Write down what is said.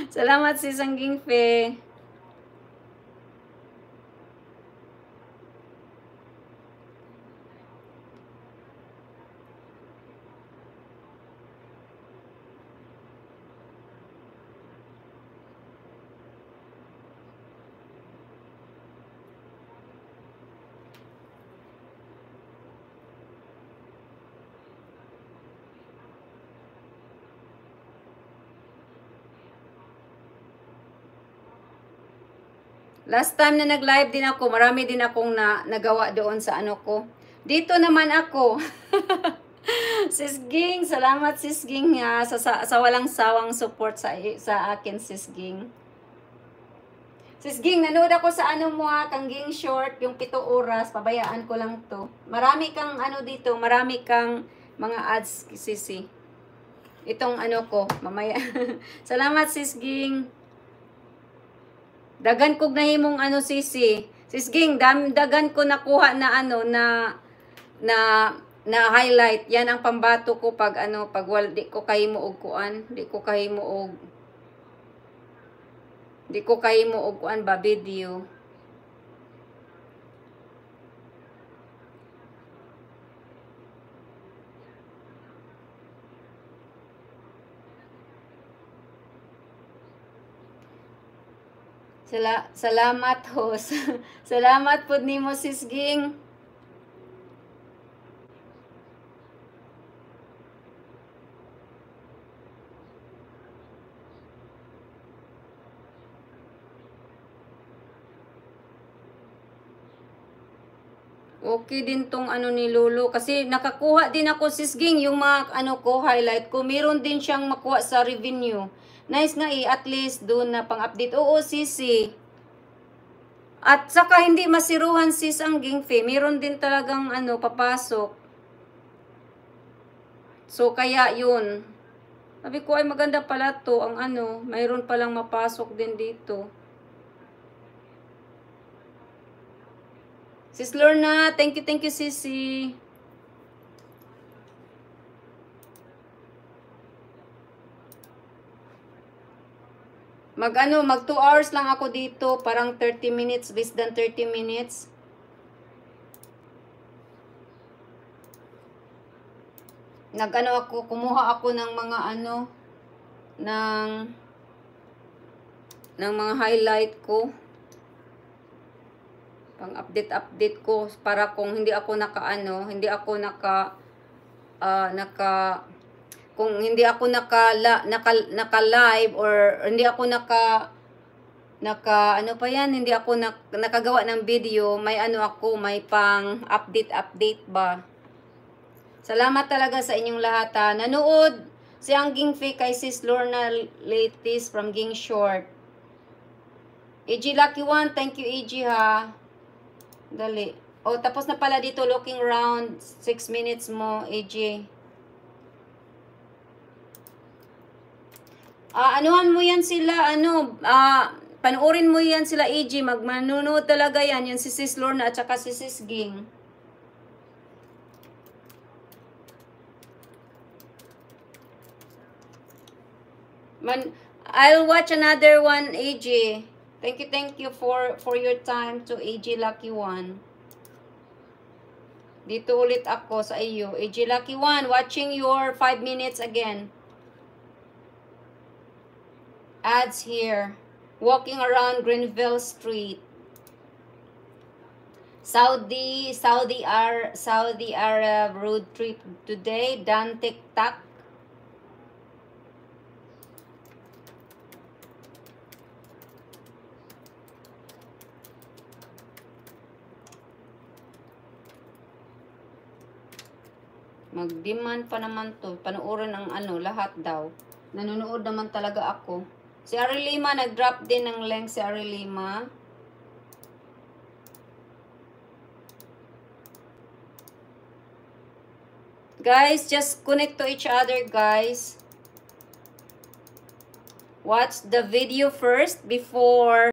Salamat si Sangging Fe. Last time na nag-live din ako, marami din akong nagawa doon sa ano ko. Dito naman ako. Sis Ging, salamat Sis Ging ha, sa walang sawang support sa akin Sis Ging. Sis Ging, nanood ako sa ano mo ha, kang Ging Short, yung 7 oras, pabayaan ko lang to. Marami kang ano dito, marami kang mga ads Sisi. Itong ano ko, mamaya. Salamat Sis Ging. Dagan kog nahimong ano Sisi. Sis Ging, dagan ko nakuha na ano na highlight. Yan ang pambato ko pag ano pag di ko kahimo og kuan, di ko kahimo og kuan ba video. Salamat host. Salamat pud nimo Sis Ging. Okay din tong ano ni Lolo kasi nakakuha din ako Sis Ging yung mga ano ko highlight ko. Meron din siyang makuha sa revenue. Nice nga at least doon na pang-update. Oo, Sisi. At saka hindi masiruhan sis ang Gingfe. Meron din talagang ano papasok. So kaya yun. Sabi ko ay maganda pala to ang ano, mayroon palang mapasok din dito. Sis Lorna, thank you Sisi. Mag 2 hours lang ako dito, parang 30 minutes, less than 30 minutes. Kumuha ako ng mga ano, ng mga highlight ko. Pang update ko para kung hindi ako kung hindi ako naka-live or hindi ako hindi ako nakagawa ng video, may may pang update ba. Salamat talaga sa inyong lahat ha. Nanood si ang Gingfe kay Sis Lorna Latis from Ging Short. EG Lucky One, thank you EG ha. Dali. Oh, tapos na pala dito looking round. 6 minutes mo, AJ. Anuhan mo yan sila, panoorin mo yan sila, AJ. Magmanunood talaga yan. Yung si Sis Lorna at saka si Sis Ging. I'll watch another one, AJ. Thank you for your time to AJ Lucky One. Dito ulit ako sa iyo. AJ Lucky One, watching your 5 minutes again. Ads here. Walking around Greenville Street. Saudi Arab road trip today. Dan TikTok. Mag-demand pa naman to. Panoorin ang lahat daw. Nanonood naman talaga ako. Si Ari Lima, nag-drop din ng link si Ari Lima. Guys, just connect to each other, guys. Watch the video first before